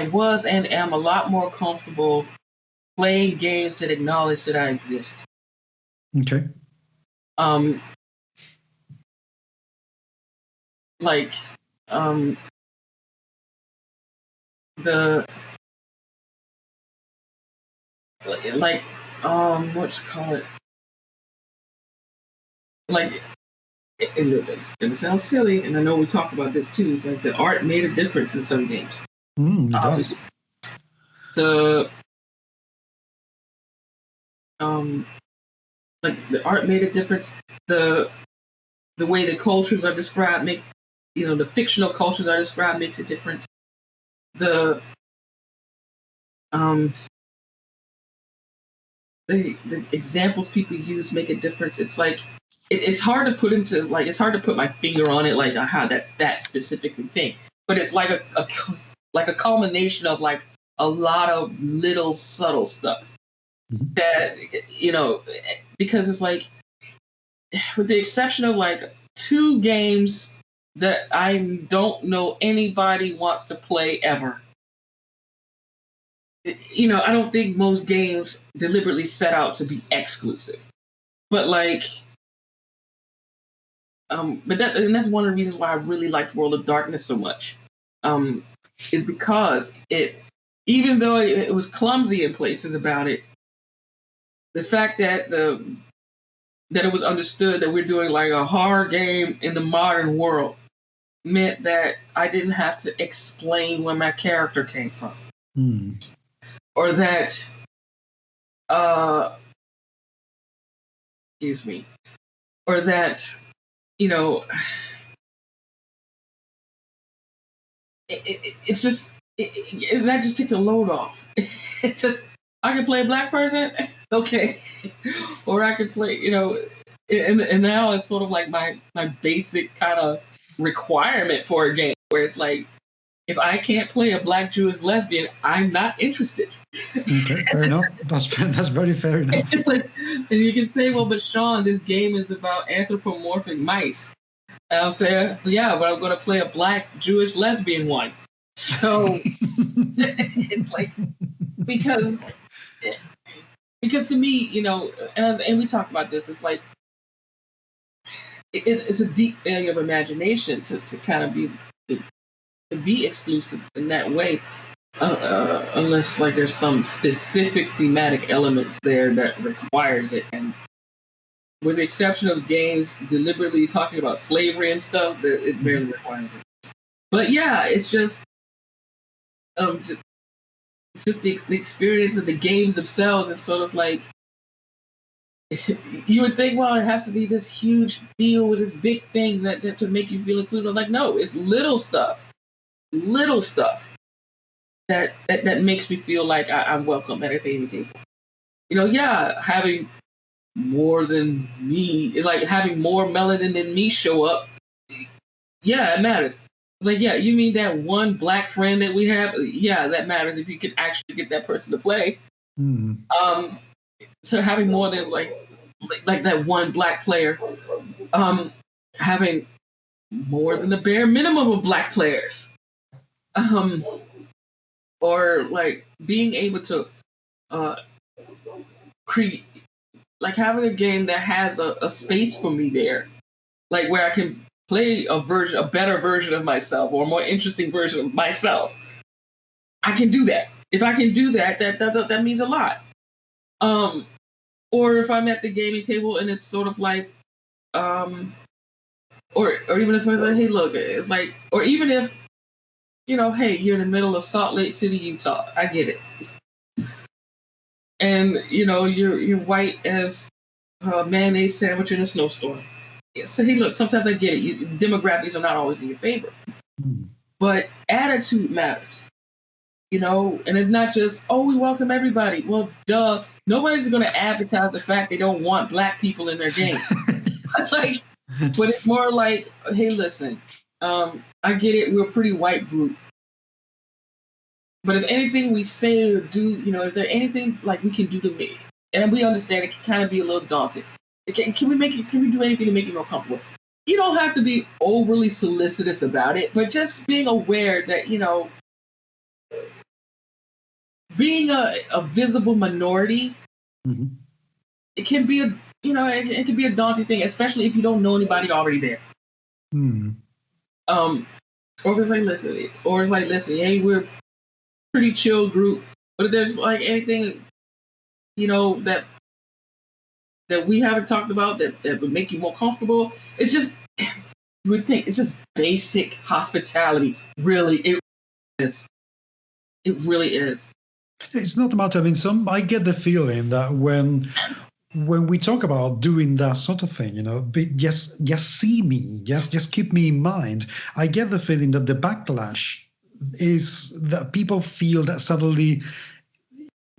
was and am a lot more comfortable playing games that acknowledge that I exist.
Okay.
Like, the like what's it called? Like, it's gonna sound silly, and I know we talked about this too. It's like the art made a difference in some games.
It does.
Like the art made a difference. The way the cultures are described the fictional cultures are described makes a difference. The examples people use make a difference. It's like it's hard to put it's hard to put my finger on it, like how that's that specific thing. But it's like a culmination of like a lot of little subtle stuff that because it's like, with the exception of like 2 games that I don't know anybody wants to play ever. I don't think most games deliberately set out to be exclusive, but like, that's one of the reasons why I really liked World of Darkness so much, is because even though it was clumsy in places about it, the fact that that it was understood that we're doing like a horror game in the modern world meant that I didn't have to explain where my character came from. Or that, excuse me, or that, it's just, that just takes a load off. It just, I can play a black person, okay, or I can play, and now it's sort of like my basic kind of requirement for a game, where it's like, if I can't play a black Jewish lesbian, I'm not interested.
Okay, fair enough. That's very fair enough.
It's like, and you can say, well, but Shawn, this game is about anthropomorphic mice. And I'll say, yeah, but I'm going to play a black Jewish lesbian one. So it's like, because to me, and we talked about this, it's like, it's a deep failure of imagination to kind of be exclusive in that way, unless like there's some specific thematic elements there that requires it. And with the exception of games deliberately talking about slavery and stuff, it barely requires it. But yeah, it's just the experience of the games themselves. It's sort of like, you would think, well, it has to be this huge deal with this big thing that to make you feel included. I'm like, no, it's little stuff that makes me feel like I'm welcome at a table. Having more than me, like having more melanin than me show up, yeah, it matters. It's like, yeah, you mean that one black friend that we have? Yeah, that matters if you can actually get that person to play. So having more than like that one black player, having more than the bare minimum of black players. Or like being able to create, like having a game that has a space for me there, like where I can play a better version of myself, or a more interesting version of myself. I can do that. If I can do that, that means a lot. Or if I'm at the gaming table and it's sort of like, or even if somebody's like, hey, look, it's like, or even if, hey, you're in the middle of Salt Lake City, Utah. I get it. And, you're white as a mayonnaise sandwich in a snowstorm. Yeah, so hey, look, sometimes I get it. Demographics are not always in your favor, but attitude matters. And it's not just, oh, we welcome everybody. Well, duh. Nobody's going to advertise the fact they don't want black people in their game. But it's more like, hey, listen, I get it. We're a pretty white group. But if anything we say or do, is there anything like we can do to make, and we understand it can kind of be a little daunting. Can we do anything to make you more comfortable? You don't have to be overly solicitous about it, but just being aware that, being a visible minority, it can be it can be a daunting thing, especially if you don't know anybody already there. Or it's like listen, hey, we're a pretty chill group, but if there's like anything, that we haven't talked about that would make you more comfortable, it's just you would think it's just basic hospitality. Really, it is. It really is.
It's not a matter. I get the feeling that when we talk about doing that sort of thing, just see me, just keep me in mind. I get the feeling that the backlash is that people feel that suddenly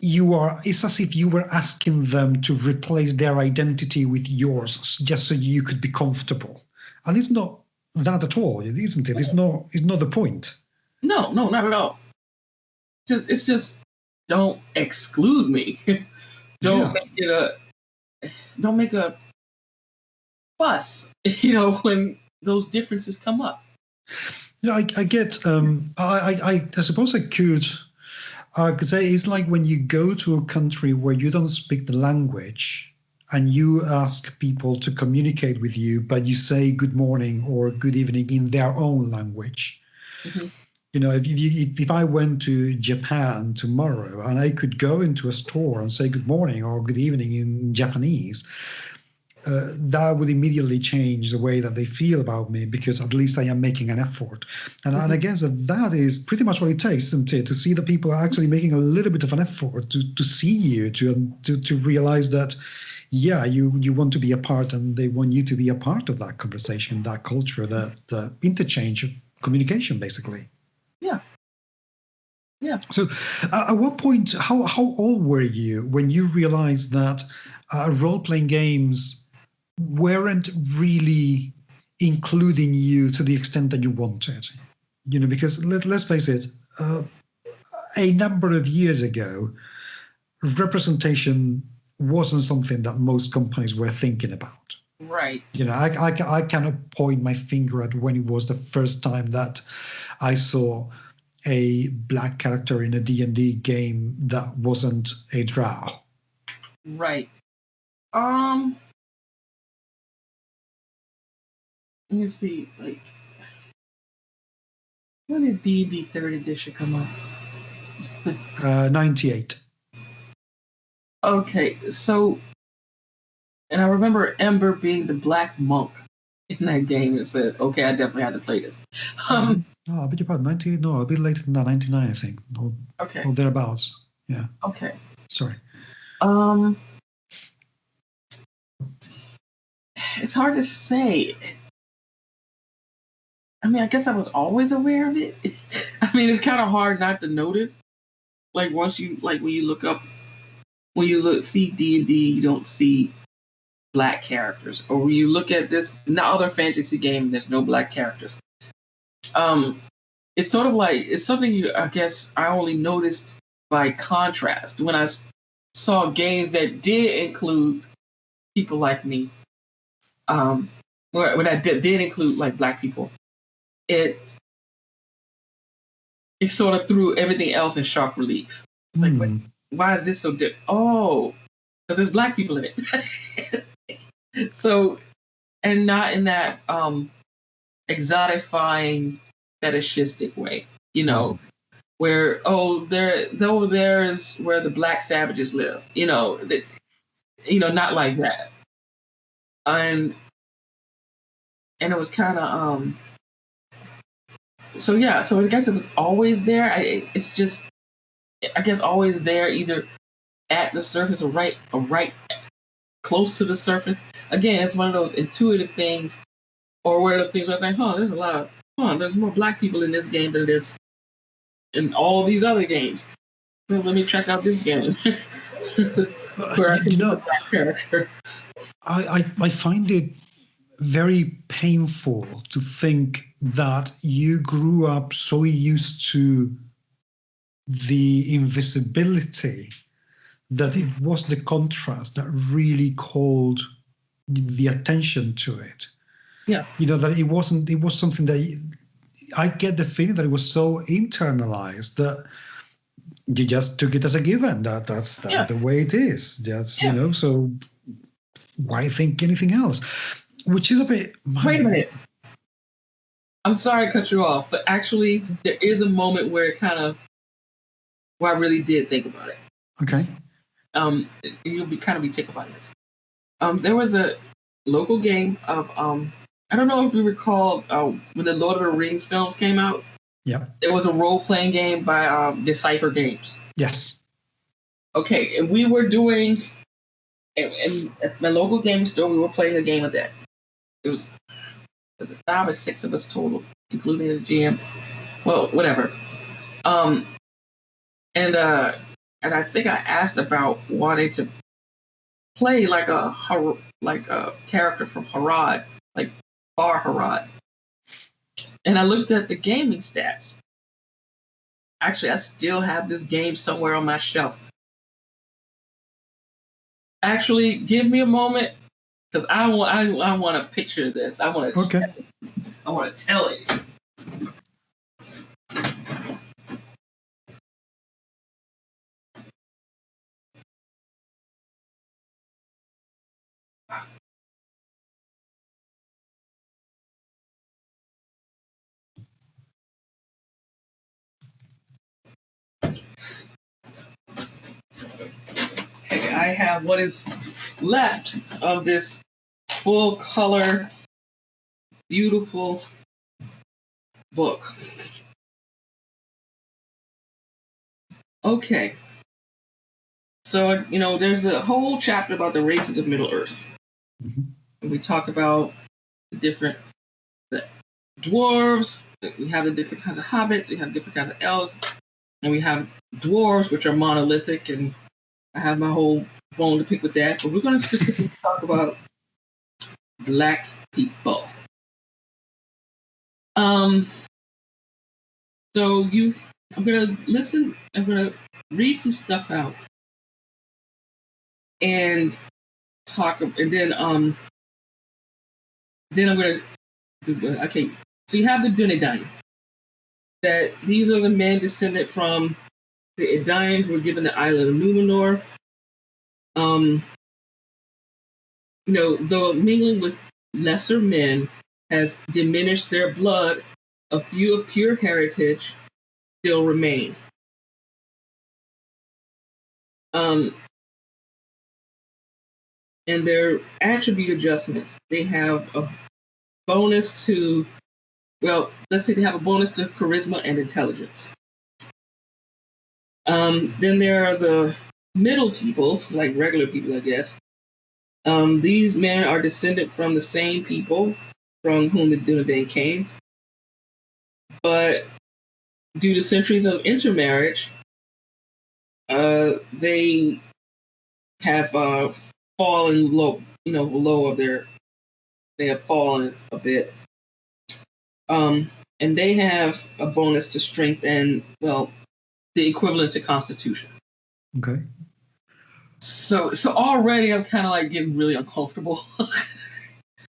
it's as if you were asking them to replace their identity with yours just so you could be comfortable. And it's not that at all, isn't it? It's not the point.
No, not at all. It's just don't exclude me. Don't make a fuss, when those differences come up.
I get. I suppose I could say it's like when you go to a country where you don't speak the language and you ask people to communicate with you, but you say good morning or good evening in their own language. If I went to Japan tomorrow and I could go into a store and say good morning or good evening in Japanese, that would immediately change the way that they feel about me, because at least I am making an effort. And I guess that is pretty much what it takes, isn't it? To see that people are actually making a little bit of an effort to see you, to realize that, yeah, you want to be a part, and they want you to be a part of that conversation, that culture, that interchange of communication, basically. Yeah. So at what point, how old were you when you realized that role-playing games weren't really including you to the extent that you wanted? Because let's face it, a number of years ago, representation wasn't something that most companies were thinking about.
Right.
I cannot point my finger at when it was the first time that I saw a black character in a D&D game that wasn't a drow.
Right. Let me see. Like, when did D&D 3rd edition come out?
98.
Okay, so, and I remember Ember being the black monk in that game and said, okay, I definitely had to play this.
I bet you're about 98. No, a bit later than that, 99, I think. Or thereabouts. Yeah.
Okay.
Sorry.
It's hard to say. I guess I was always aware of it. It's kind of hard not to notice. Like once you, like when you see D&D, you don't see black characters. Or when you look at this other fantasy game, there's no black characters. It's sort of like, it's something I guess I only noticed by contrast when I saw games that did include people like me. When I did include like black people, it sort of threw everything else in sharp relief. It's like, wait, why is this so different? Oh, because there's black people in it. So, and not in that exotifying, fetishistic way, where there's where the black savages live, not like that. And it was kind of so I guess it was always there. It's just, I guess, always there, either at the surface or right close to the surface. Again, it's one of those intuitive things, or one of those things where I think, there's more black people in this game than there's in all these other games. So let me check out this game. Where I can be the black character.
I find it very painful to think that you grew up so used to the invisibility that it was the contrast that really called the attention to it.
Yeah.
That it was something that I get the feeling that it was so internalized that you just took it as a given, that's the way it is. So why think anything else? Which is a bit...
Wait a minute. I'm sorry to cut you off, but actually there is a moment where I really did think about it.
Okay.
You'll be tickled by this. There was a local game of I don't know if you recall when the Lord of the Rings films came out.
Yeah.
There was a role-playing game by Decipher Games.
Yes.
Okay, and we were doing, and at my local game store, we were playing a game of that. It was 5 or 6 of us total, including the GM. Well, whatever. And I think I asked about wanting to play like a character from Harad, like Bar Harad. And I looked at the gaming stats. Actually, I still have this game somewhere on my shelf. Actually, give me a moment, because I want to picture this. I want to tell it. I have what is left of this full color, beautiful book. Okay. So, there's a whole chapter about the races of Middle Earth.
Mm-hmm.
And we talk about the dwarves, we have the different kinds of hobbits, we have different kinds of elves, and we have dwarves, which are monolithic, and I have my whole bone to pick with that. But we're going to specifically talk about black people. So I'm going to read some stuff out and talk, and then I'm going to do, okay. So you have the Dunedain. That these are the men descended from the Edain who were given the island of Numenor. Though mingling with lesser men has diminished their blood, a few of pure heritage still remain. And their attribute adjustments, they have a bonus to, let's say they have a bonus to charisma and intelligence. Then there are the middle peoples, like regular people, I guess. These men are descended from the same people from whom the Dunedain came. But due to centuries of intermarriage, they have fallen low, they have fallen a bit. And they have a bonus to strength and, the equivalent to constitution.
Okay.
So already I'm kind of like getting really uncomfortable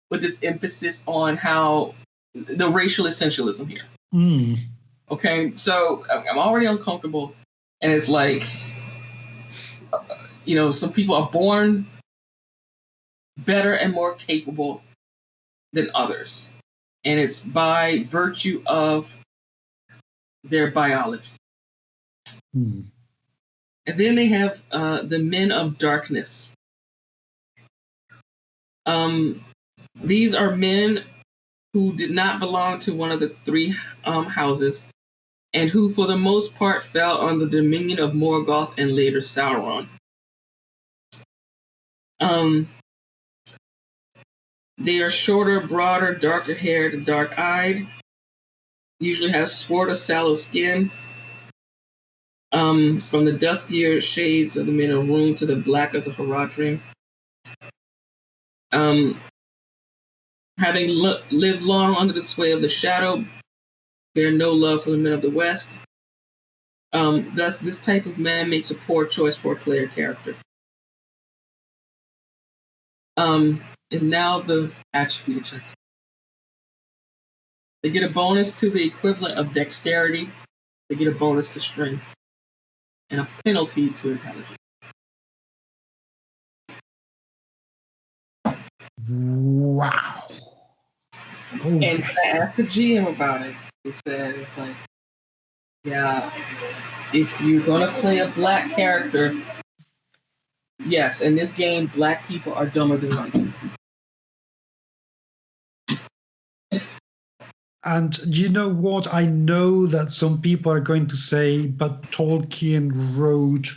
with this emphasis on how the racial essentialism here.
Mm.
Okay, so I'm already uncomfortable, and it's like, some people are born better and more capable than others, and it's by virtue of their biology.
Mm.
And then they have the men of darkness. These are men who did not belong to one of the 3 houses, and who, for the most part, fell on the dominion of Morgoth and later Sauron. Um, they are shorter, broader, darker haired, and dark eyed. Usually have swart or sallow skin. From the duskier shades of the men of Rune to the black of the Haradrim. Having lived long under the sway of the shadow, bear no love for the men of the West. Thus, this type of man makes a poor choice for a player character. And now the attributes. They get a bonus to the equivalent of dexterity. They get a bonus to strength. And a penalty to intelligence.
Wow. Okay.
And I asked the GM about it. He said, it's like, yeah, if you're going to play a black character, yes, in this game, black people are dumber than white people.
And you know what? I know that some people are going to say, but Tolkien wrote,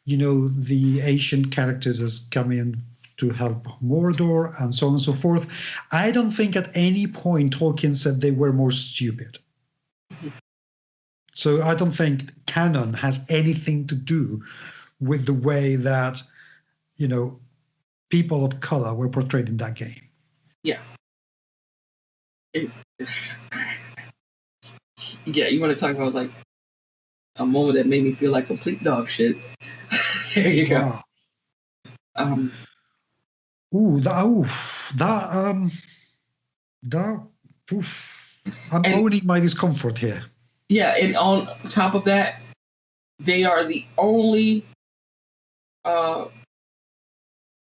the Asian characters as coming to help Mordor and so on and so forth. I don't think at any point Tolkien said they were more stupid. So I don't think canon has anything to do with the way that, people of color were portrayed in that game.
Yeah. Yeah, you want to talk about like a moment that made me feel like complete dog shit. There you go.
Wow. I'm owning my discomfort here.
Yeah, and on top of that, they are the only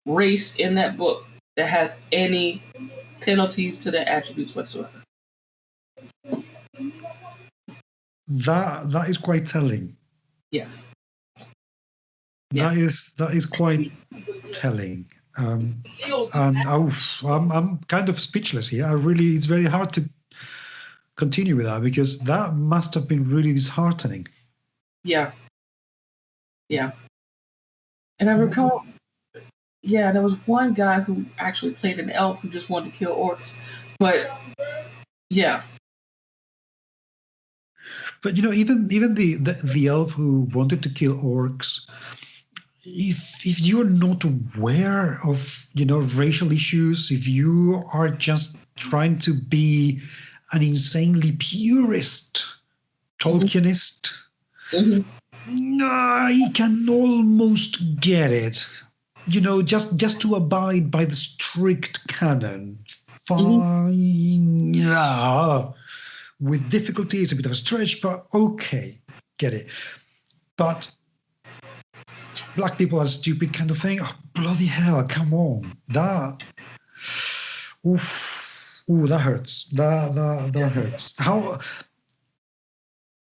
race in that book that has any penalties to their attributes whatsoever.
That is quite telling.
Yeah.
That is quite telling. And I'm kind of speechless here. It's very hard to continue with that because that must have been really disheartening.
Yeah. Yeah. And I recall, there was one guy who actually played an elf who just wanted to kill orcs. But yeah.
But even the elf who wanted to kill orcs, if you're not aware of racial issues, if you are just trying to be an insanely purist Tolkienist, I can almost get it. Just to abide by the strict canon. Fine. Yeah. With difficulty, it's a bit of a stretch, but okay, get it. But black people are stupid kind of thing. Oh, bloody hell, come on. That hurts. That hurts.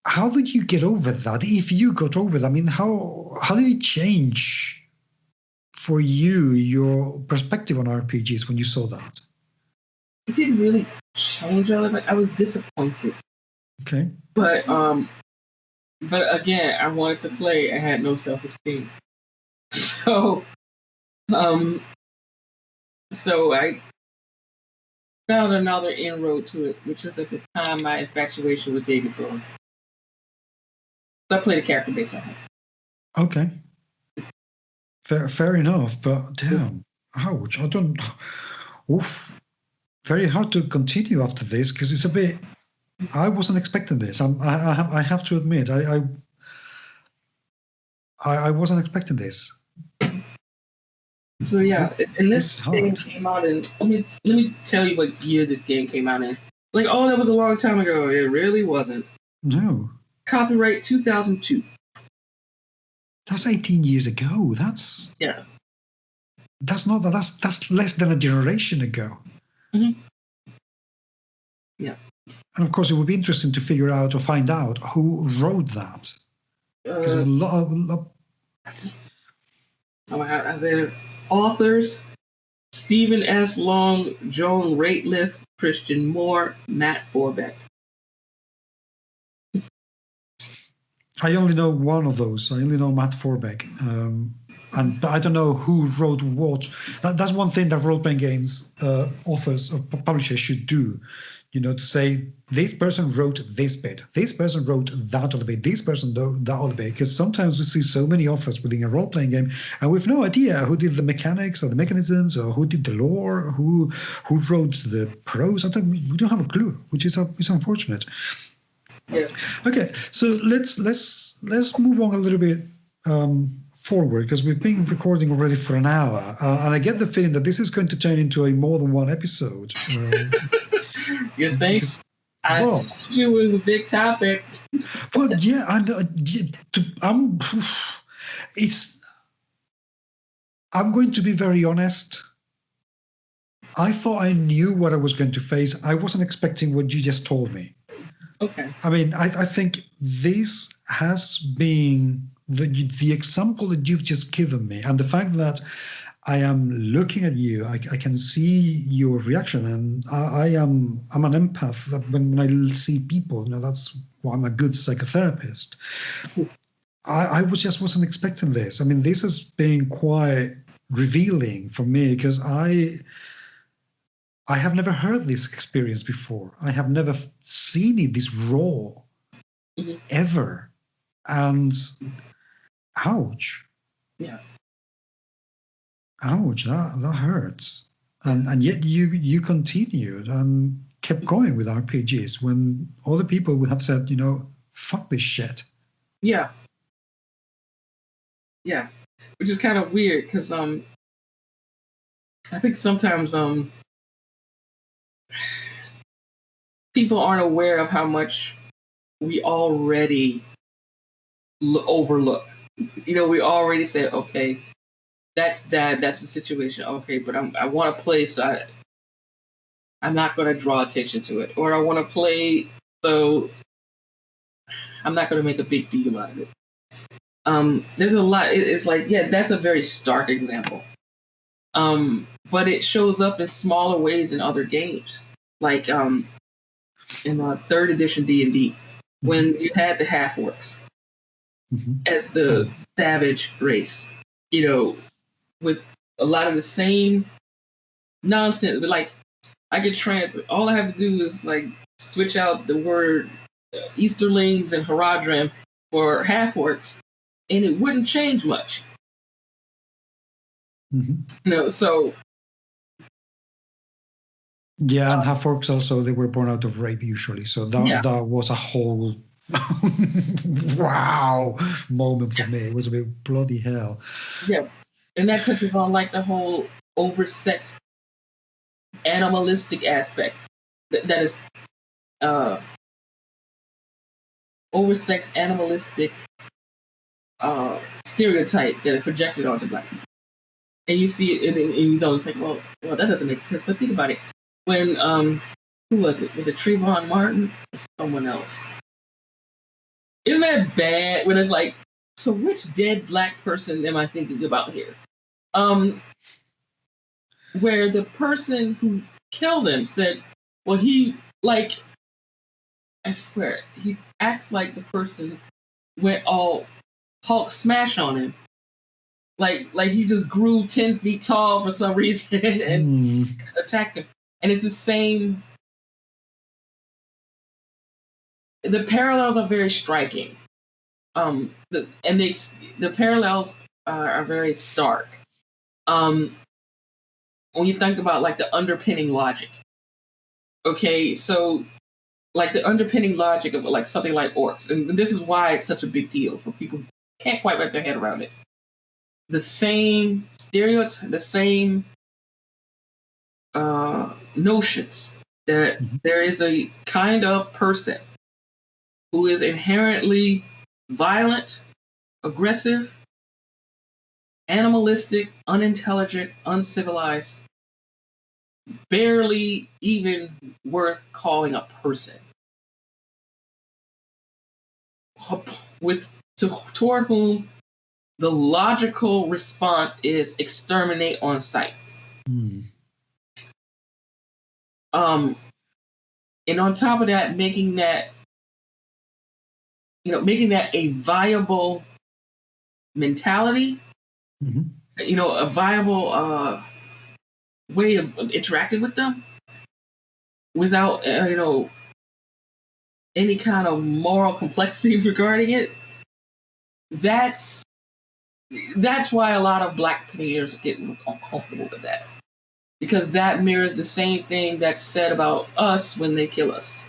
How did you get over that? If you got over that, I mean, how did it change for you, your perspective on RPGs when you saw that?
It didn't really change all of it. I was disappointed.
Okay.
But again, I wanted to play. I had no self-esteem. So I found another inroad to it, which was at the time my infatuation with David Bowie. So I played a character based on him.
Okay. Fair enough, but damn, ouch! Oof. Very hard to continue after this because it's a bit. I wasn't expecting this. I have to admit, I wasn't expecting this.
So yeah, and this game came out in. Let me tell you what year this game came out in. Like, oh, that was a long time ago. It really wasn't.
No.
Copyright 2002.
That's 18 years ago. That's not that's less than a generation ago.
Mm-hmm. Yeah.
And of course, it would be interesting to figure out or find out who wrote that. Because a lot of
the authors: Stephen S. Long, Joan Rateliff, Christian Moore, Matt Forbeck.
I only know one of those. I only know Matt Forbeck. And I don't know who wrote what. That's one thing that role-playing games authors or publishers should do. To say this person wrote this bit, this person wrote that other bit, this person wrote that other bit. Because sometimes we see so many authors within a role-playing game, and we've no idea who did the mechanics or the mechanisms, or who did the lore, who wrote the prose. We don't have a clue, which is unfortunate.
Yeah.
Okay, so let's move on a little bit forward, because we've been recording already for an hour, and I get the feeling that this is going to turn into a more than one episode.
You think? I told you it was a big topic.
Well, yeah, I'm going to be very honest. I thought I knew what I was going to face. I wasn't expecting what you just told me.
Okay.
I mean, I think this has been the example that you've just given me, and the fact that I am looking at you, I can see your reaction, and I'm an empath. That when I see people, that's why I'm a good psychotherapist. I wasn't expecting this. I mean, this has been quite revealing for me, because I have never heard this experience before. I have never seen it this raw, ever. And ouch.
Yeah.
Ouch, that hurts. And yet you continued and kept going with RPGs when other people would have said, fuck this shit.
Yeah. Yeah. Which is kind of weird, because I think sometimes people aren't aware of how much we already overlook. We already say, okay, that's the situation. Okay, but I want to play, so I'm not going to draw attention to it. Or I want to play, so I'm not going to make a big deal out of it. There's a lot. It's like, yeah, that's a very stark example. But it shows up in smaller ways in other games. Like in 3rd edition D&D, when you had the half-orcs as the savage race, with a lot of the same nonsense. But like, I could translate. All I have to do is like switch out the word Easterlings and Haradrim for half-orcs, and it wouldn't change much. So.
Yeah, and half-orcs also, they were born out of rape usually. So that was a whole wow moment for me. It was a bit bloody hell. Yeah.
And that touches on like the whole oversexed animalistic aspect. That is oversexed animalistic stereotype that is projected onto black people. And you see it, and you know, it's like, well, that doesn't make sense. But think about it. When who was it? Was it Trayvon Martin or someone else? Isn't that bad? When it's like, so which dead black person am I thinking about here? Where the person who killed him said, well, he, like, I swear, he acts like the person went all Hulk smash on him. Like he just grew 10 feet tall for some reason and attacked him. And it's the same. The parallels are very striking. The parallels are very stark. When you think about like the underpinning logic. Okay, so like the underpinning logic of like something like orcs, and this is why it's such a big deal for people who can't quite wrap their head around it. The same stereotype, the same notions that there is a kind of person who is inherently violent, aggressive, animalistic, unintelligent, uncivilized, barely even worth calling a person. Toward whom the logical response is exterminate on sight. And on top of that, making that a viable mentality a viable way of interacting with them without any kind of moral complexity regarding it. That's why a lot of Black players get uncomfortable with that, because that mirrors the same thing that's said about us when they kill us.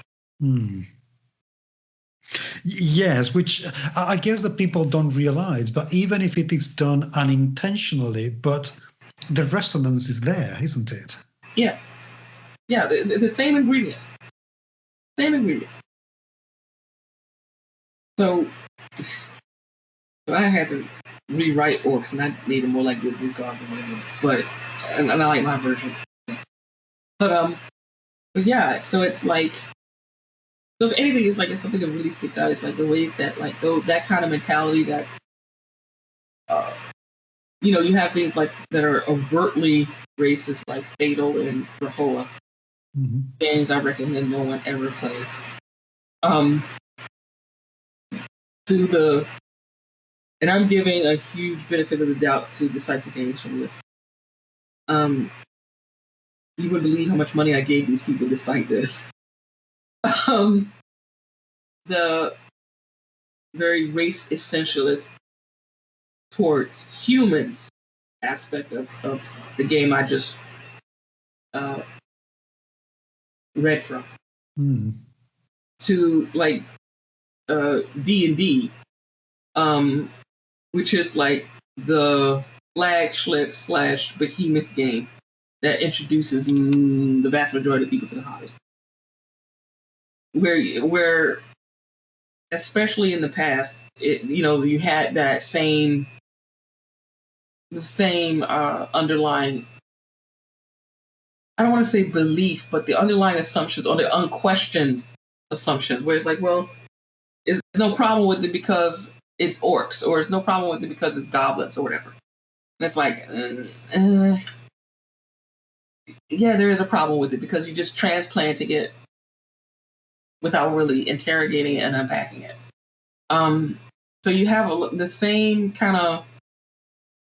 Yes, which I guess that people don't realize, but even if it is done unintentionally, but the resonance is there, isn't it?
Yeah. Yeah, it's the same ingredients. So I had to rewrite orcs, and I made it more like this gods or whatever. But and I like my version. But yeah, so it's like, so if anything, it's like it's something that really sticks out. It's like the ways that like that kind of mentality that you have things like that are overtly racist, like Fatal and Rahoa. Games I recommend no one ever plays. And I'm giving a huge benefit of the doubt to Decipher Games from this. You wouldn't believe how much money I gave these people despite this. The very race essentialist towards humans aspect of the game I just read from to like D&D, which is like the flagship / behemoth game that introduces the vast majority of people to the hobby. Where especially in the past, you had that same underlying, I don't want to say belief, but the underlying assumptions or the unquestioned assumptions, where it's like, well, there's no problem with it because it's orcs, or there's no problem with it because it's goblins or whatever. And it's like, yeah, there is a problem with it because you're just transplanting it without really interrogating it and unpacking it. So you have the same kind of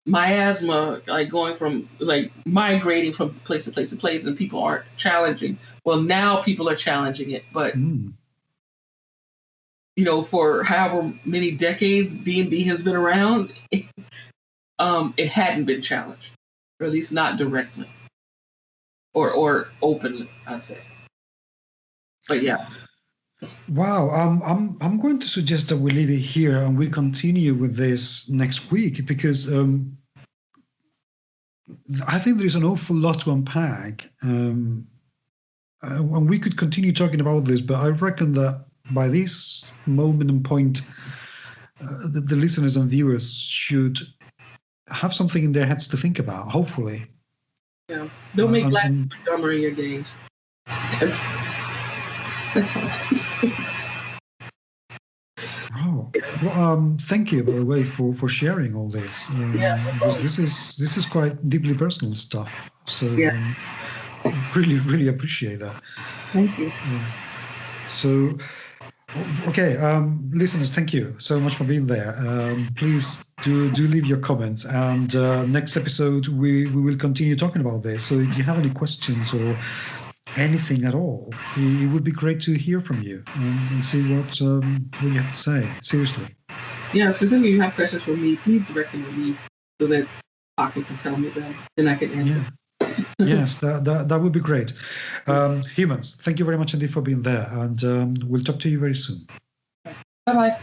miasma, like going from like migrating from place to place to place, and people aren't challenging. Well, now people are challenging it, but for however many decades D&D has been around, it hadn't been challenged, or at least not directly or openly, I'd say. But yeah.
Wow, I'm going to suggest that we leave it here and we continue with this next week, because I think there is an awful lot to unpack, and we could continue talking about this, but I reckon that by this moment and point, the listeners and viewers should have something in their heads to think about, hopefully.
Yeah, don't make Black Montgomery in your games. That's all.
Oh, well, thank you, by the way, for sharing all this. This is quite deeply personal stuff. So really, really appreciate that.
Thank you.
So, okay, listeners, thank you so much for being there. Please do leave your comments, and next episode we will continue talking about this. So if you have any questions or anything at all, it would be great to hear from you and see what you have to say. Seriously.
Yeah, specifically, if you have questions for me, please direct them to me so that Pocket can tell me them, then I can answer.
Yeah. Yes, that would be great. Humans, thank you very much indeed for being there, and we'll talk to you very soon.
Bye-bye.